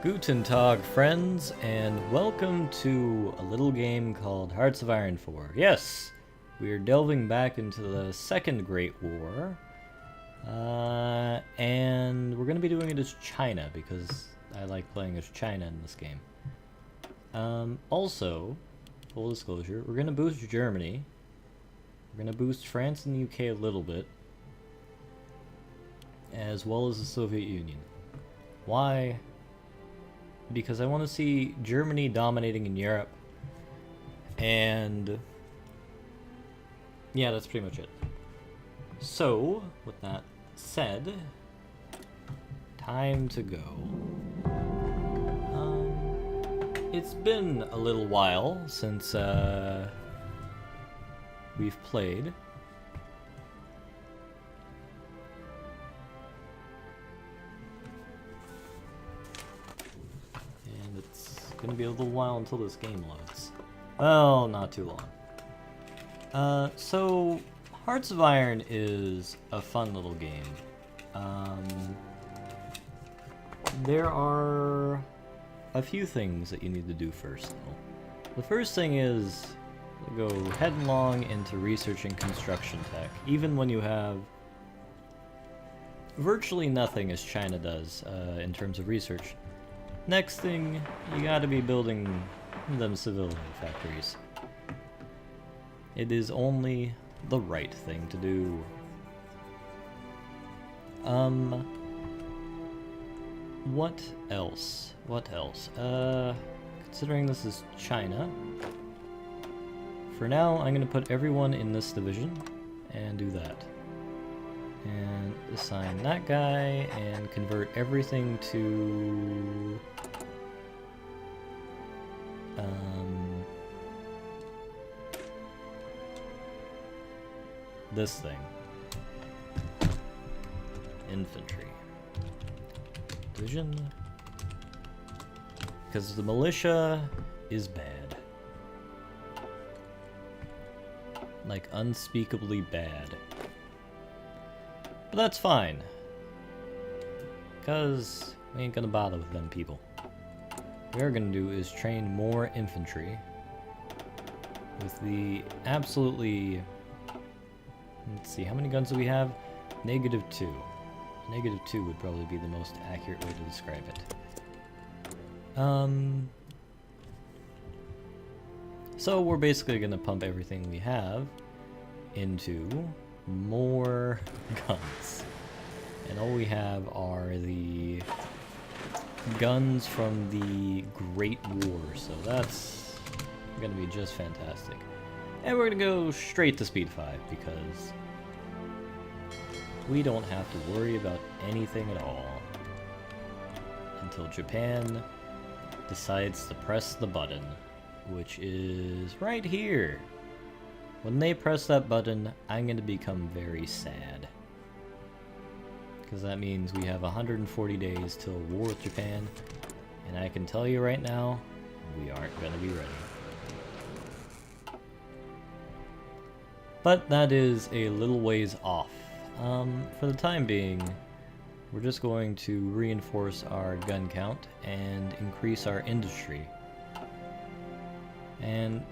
Guten Tag, friends, and welcome to a little game called Hearts of Iron IV. Yes, we are delving back into the Second Great War, and we're going to be doing it as China, because I like playing as China in this game. Also, full disclosure, we're going to boost Germany, we're going to boost France and the UK a little bit, as well as the Soviet Union. Why? Because I want to see Germany dominating in Europe, and yeah, that's pretty much it. So, with that said, time to go. It's been a little while since we've played. Gonna be a little while until this game loads. Well, not too long. So Hearts of Iron is a fun little game. There are a few things that you need to do first, though. The first thing is go headlong into researching construction tech, even when you have virtually nothing as China does in terms of research. Next thing, you gotta be building them civilian factories. It is only the right thing to do. What else? What else? Considering this is China, for now I'm gonna put everyone in this division and do that. And assign that guy and convert everything to this thing. Infantry. Division. Because the militia is bad. Like, unspeakably bad. But that's fine, because we ain't gonna bother with them people. What we're gonna do is train more infantry with the absolutely... Let's see, how many guns do we have? -2. -2 would probably be the most accurate way to describe it. So we're basically gonna pump everything we have into more guns, and all we have are the guns from the Great War, so that's gonna be just fantastic. And we're gonna go straight to speed 5 because we don't have to worry about anything at all until Japan decides to press the button, which is right here. When they press that button, I'm going to become very sad. Because that means we have 140 days till war with Japan, and I can tell you right now, we aren't going to be ready. But that is a little ways off. For the time being, we're just going to reinforce our gun count and increase our industry. And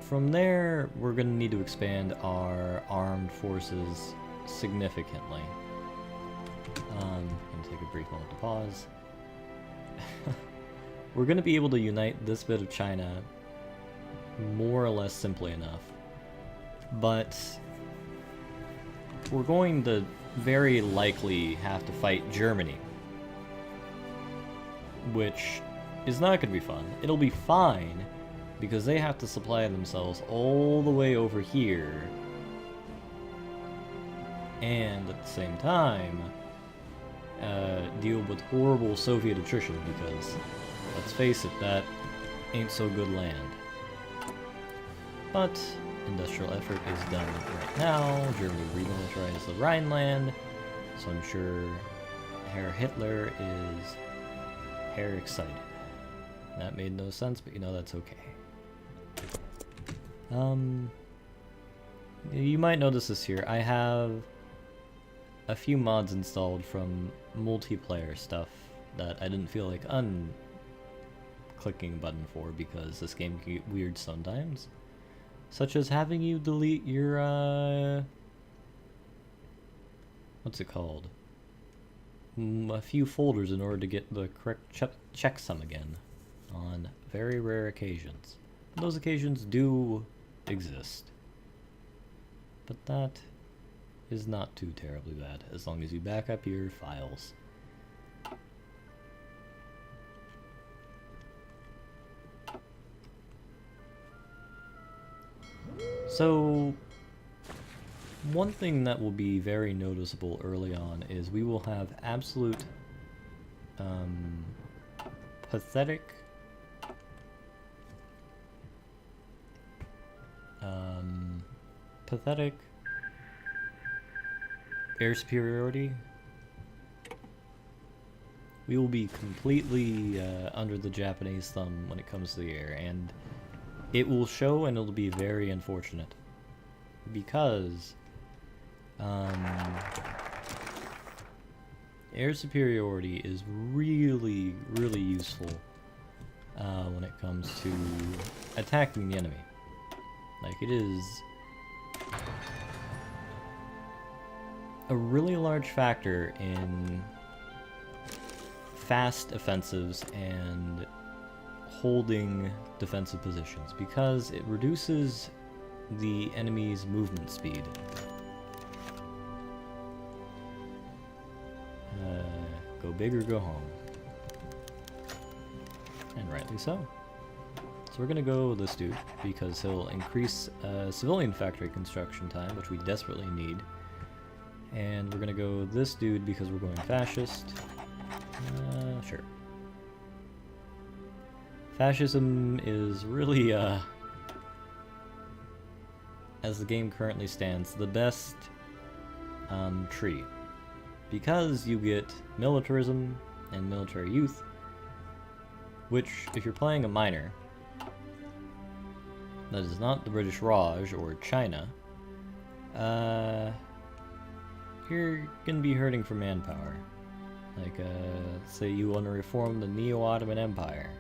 from there, we're going to need to expand our armed forces significantly. I'm going to take a brief moment to pause. We're going to be able to unite this bit of China more or less simply enough. But we're going to very likely have to fight Germany, which is not going to be fun. It'll be fine, because they have to supply themselves all the way over here, and at the same time deal with horrible Soviet attrition, because let's face it, that ain't so good land. But industrial effort is done right now. Germany remilitarized the Rhineland, so I'm sure Herr Hitler is hair excited. That made no sense, but you know, that's okay. You might notice this here. I have a few mods installed from multiplayer stuff that I didn't feel like clicking a button for because this game can get weird sometimes. Such as having you delete your, what's it called? A few folders in order to get the correct checksum again on very rare occasions. Those occasions do exist. But that is not too terribly bad, as long as you back up your files. So, one thing that will be very noticeable early on is we will have absolute pathetic air superiority. We will be completely under the Japanese thumb when it comes to the air, and it will show, and it'll be very unfortunate because air superiority is really, really useful when it comes to attacking the enemy. Like, it is a really large factor in fast offensives and holding defensive positions because it reduces the enemy's movement speed. Go big or go home. And rightly so. So we're gonna go this dude because he'll increase civilian factory construction time, which we desperately need. And we're gonna go this dude because we're going fascist. Sure. Fascism is really, as the game currently stands, the best tree. Because you get militarism and military youth, which, if you're playing a minor, that is not the British Raj or China, you're gonna be hurting for manpower. Like, say you want to reform the Neo-Ottoman Empire.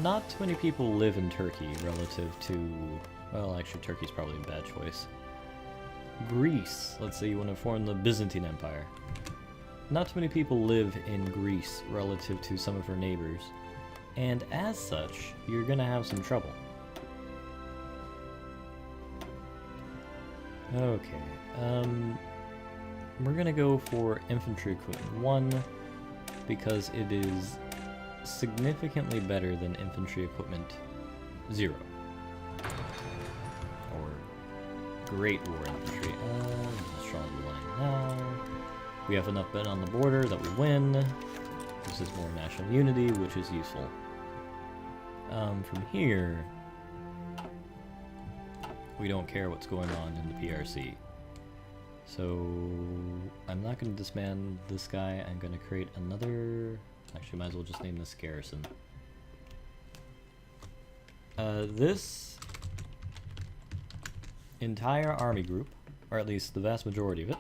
Not too many people live in Turkey relative to... Well, actually, Turkey's probably a bad choice. Greece. Let's say you want to form the Byzantine Empire. Not too many people live in Greece relative to some of her neighbors. And as such, you're gonna have some trouble. Okay, we're gonna go for infantry equipment 1 because it is significantly better than infantry equipment 0. Or Great War Infantry. Strong line now. We have enough men on the border that we win. This is more national unity, which is useful. From here, we don't care what's going on in the PRC. So, I'm not going to disband this guy. I'm going to create another... Actually, might as well just name this garrison. This entire army group, or at least the vast majority of it,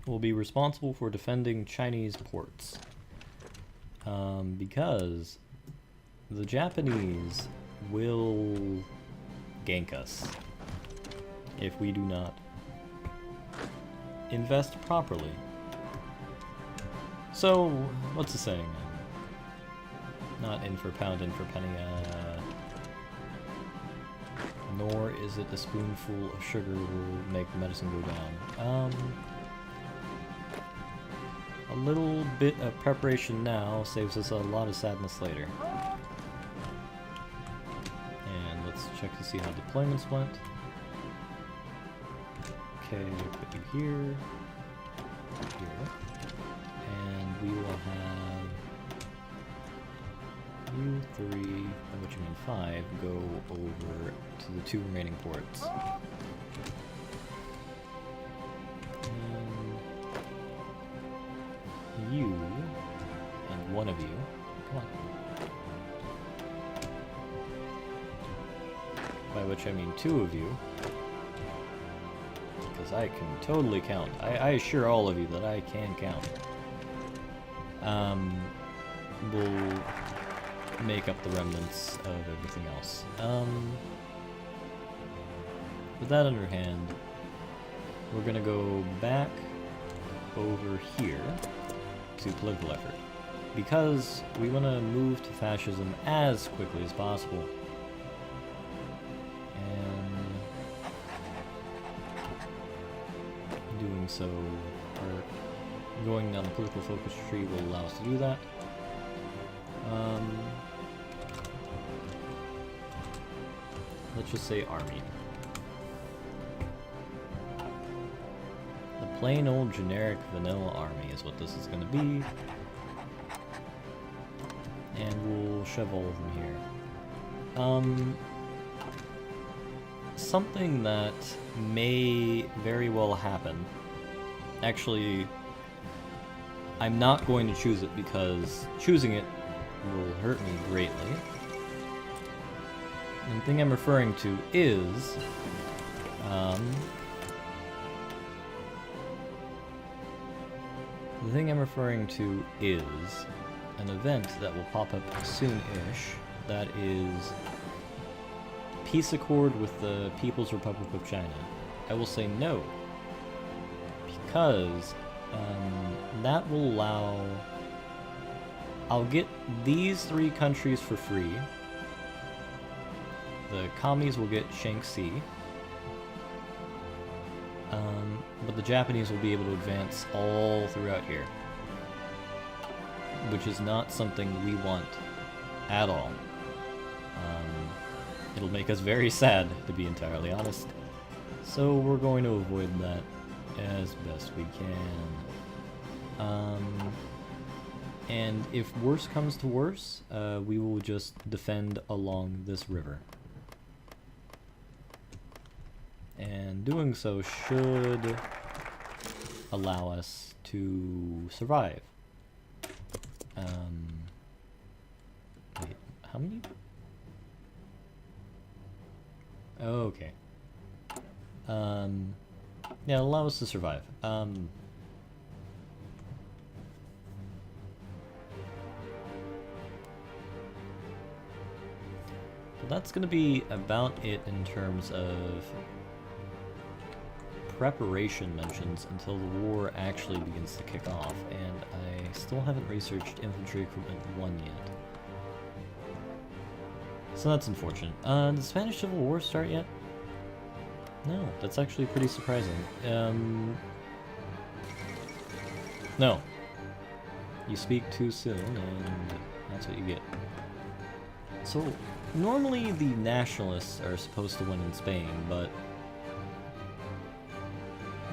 will be responsible for defending Chinese ports. Because the Japanese will gank us if we do not invest properly. So, what's the saying? Not in for pound, in for penny. Nor is it a spoonful of sugar will make the medicine go down. A little bit of preparation now saves us a lot of sadness later. And let's check to see how deployments went. Okay, put you here, and we will have you 3, by which I mean 5, go over to the 2 remaining ports. And you, and one of you, come on. By which I mean 2 of you, because because I can totally count. I assure all of you that I can count. We'll make up the remnants of everything else. With that under hand, we're gonna go back over here to political effort, because we want to move to fascism as quickly as possible. And doing so, or going down the political focus tree will allow us to do that. Let's just say army. The plain old generic vanilla army is what this is going to be. And we'll shove all of them here. Something that may very well happen. Actually, I'm not going to choose it because choosing it will hurt me greatly. And the thing I'm referring to is an event that will pop up soon-ish that is peace accord with the People's Republic of China. I will say no, because that will allow... I'll get these 3 countries for free. The commies will get Shaanxi. But the Japanese will be able to advance all throughout here, which is not something we want at all. It'll make us very sad, to be entirely honest. So we're going to avoid that as best we can. And if worse comes to worse, we will just defend along this river. And doing so should allow us to survive. Wait, how many? Oh, okay. Yeah, allow us to survive. But that's gonna be about it in terms of preparation mentions until the war actually begins to kick off, and I still haven't researched Infantry Equipment 1 yet. So that's unfortunate. Did the Spanish Civil War start yet? No, that's actually pretty surprising. No. You speak too soon, and that's what you get. So, normally the nationalists are supposed to win in Spain, but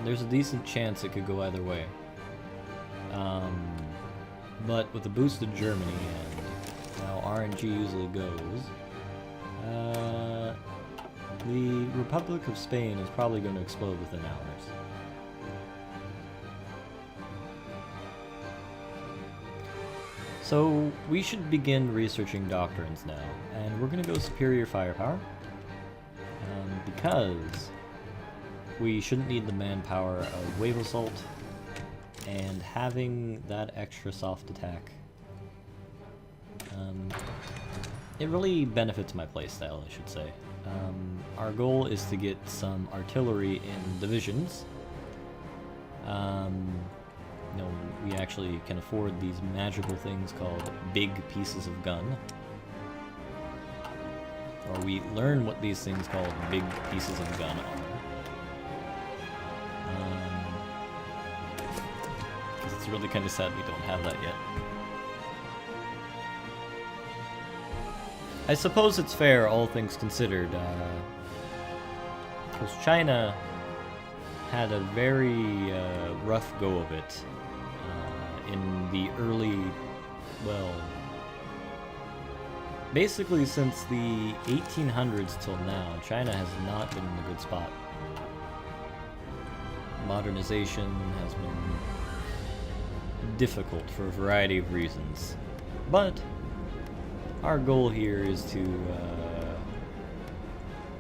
there's a decent chance it could go either way. But with the boosted Germany and how RNG usually goes, the Republic of Spain is probably going to explode within hours. So we should begin researching doctrines now, and we're going to go superior firepower, because we shouldn't need the manpower of wave assault, and having that extra soft attack, it really benefits my playstyle, I should say. Our goal is to get some artillery in divisions. You know, we actually can afford these magical things called big pieces of gun. Or we learn what these things called big pieces of gun are. Because it's really kind of sad we don't have that yet. I suppose it's fair, all things considered, because China had a very rough go of it in the early, well, basically since the 1800s till now, China has not been in a good spot. Modernization has been difficult for a variety of reasons, but our goal here is to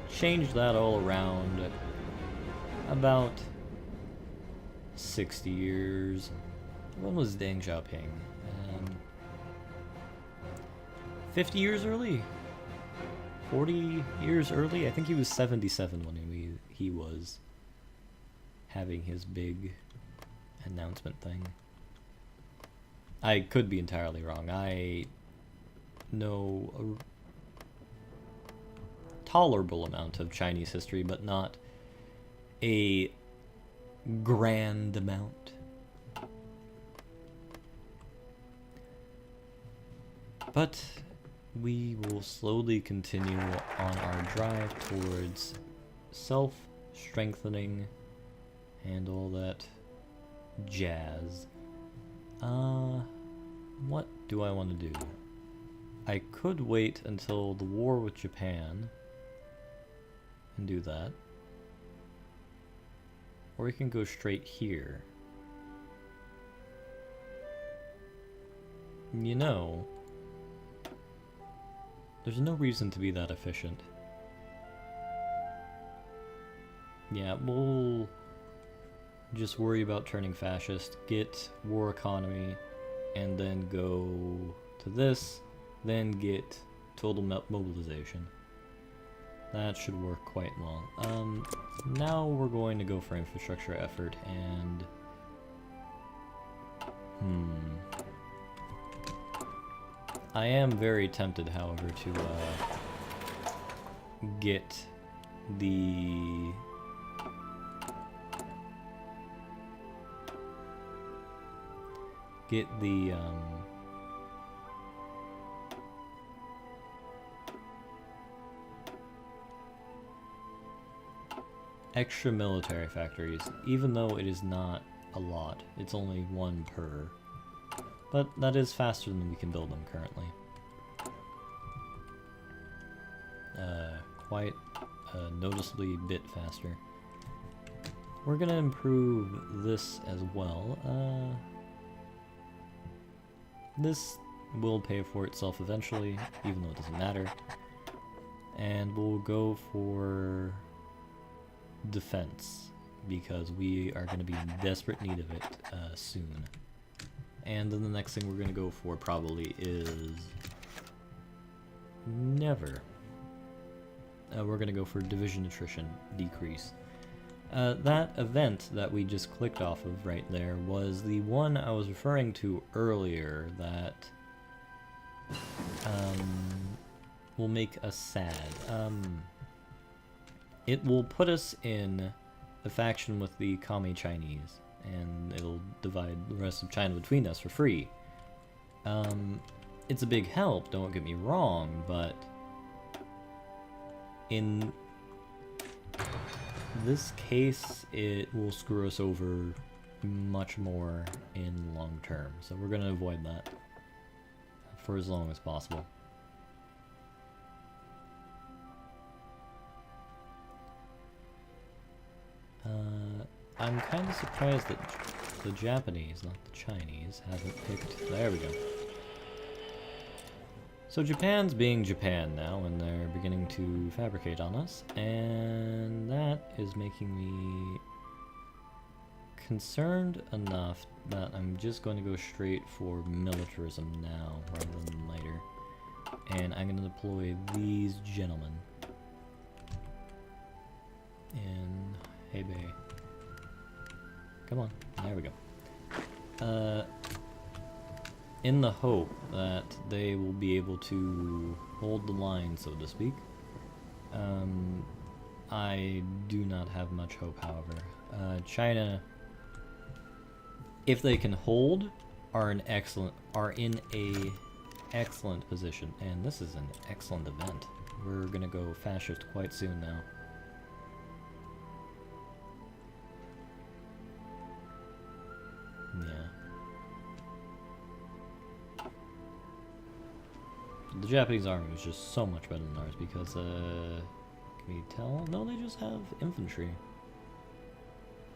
change that all around about 60 years. When was Deng Xiaoping? 50 years early? 40 years early? I think he was 77 when he was having his big announcement thing. I could be entirely wrong. I know a tolerable amount of Chinese history, but not a grand amount. But we will slowly continue on our drive towards self-strengthening and all that jazz. What do I want to do? I could wait until the war with Japan and do that. Or we can go straight here. You know, there's no reason to be that efficient. Yeah, we'll just worry about turning fascist, get war economy, and then go to this, then get total mobilization. That should work quite well. Now we're going to go for infrastructure effort and... I am very tempted, however, to get the... extra military factories, even though it is not a lot. It's only one per. But that is faster than we can build them currently. Quite noticeably a bit faster. We're gonna improve this as well. This will pay for itself eventually, even though it doesn't matter. And we'll go for defense, because we are going to be in desperate need of it soon. And then the next thing we're going to go for probably is... never. We're going to go for division attrition decrease. That event that we just clicked off of right there was the one I was referring to earlier that will make us sad. It will put us in a faction with the commie Chinese, and it'll divide the rest of China between us for free. It's a big help, don't get me wrong, but in this case, it will screw us over much more in the long term, so we're going to avoid that for as long as possible. I'm kind of surprised that the Japanese, not the Chinese, haven't picked... There we go. So Japan's being Japan now, and they're beginning to fabricate on us, and that is making me concerned enough that I'm just going to go straight for militarism now, rather than later. And I'm going to deploy these gentlemen in Hebei. Come on, there we go. In the hope that they will be able to hold the line, so to speak. I do not have much hope, however. China, if they can hold, are in a excellent position, and this is an excellent event. We're gonna go fascist quite soon now. Yeah. The Japanese army was just so much better than ours because, can you tell? No, they just have infantry.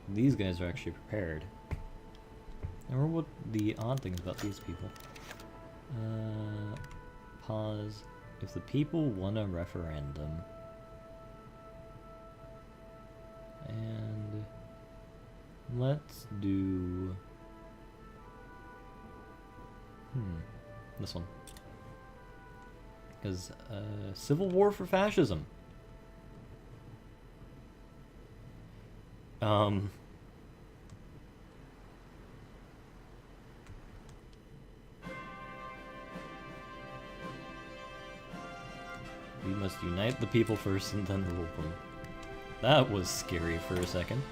These guys are actually prepared. I remember what the odd things about these people. Pause. If the people want a referendum, and Let's do... this one. Because, Civil War for Fascism. We must unite the people first and then rule them. That was scary for a second.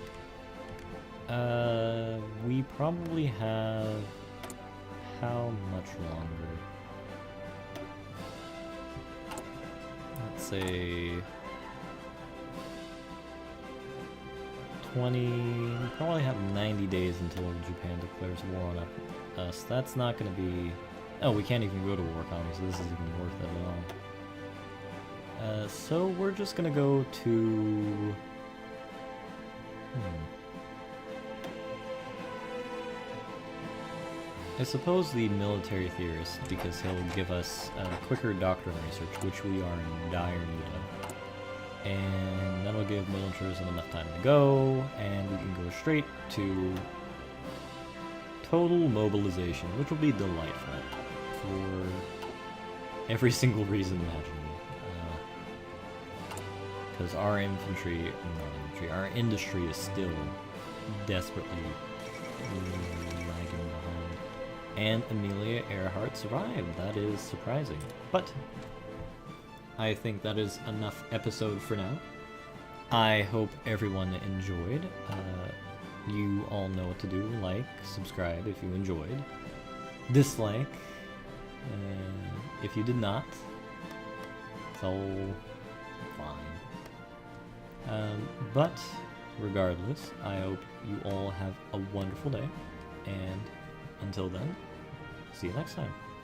We probably have... how much longer? Let's say... 20... we probably have 90 days until Japan declares war on us. That's not gonna be... oh, we can't even go to war, so this isn't even worth it at all. So we're just gonna go to... I suppose the military theorist, because he'll give us quicker doctrine research, which we are in dire need of. And that'll give militarism enough time to go, and we can go straight to total mobilization, which will be delightful for every single reason imaginable. Because our our industry is still desperately lagging behind. And Amelia Earhart survived. That is surprising. But I think that is enough episode for now. I hope everyone enjoyed. You all know what to do. Like, subscribe if you enjoyed. Dislike if you did not. It's all fine. But regardless, I hope you all have a wonderful day, and until then, see you next time.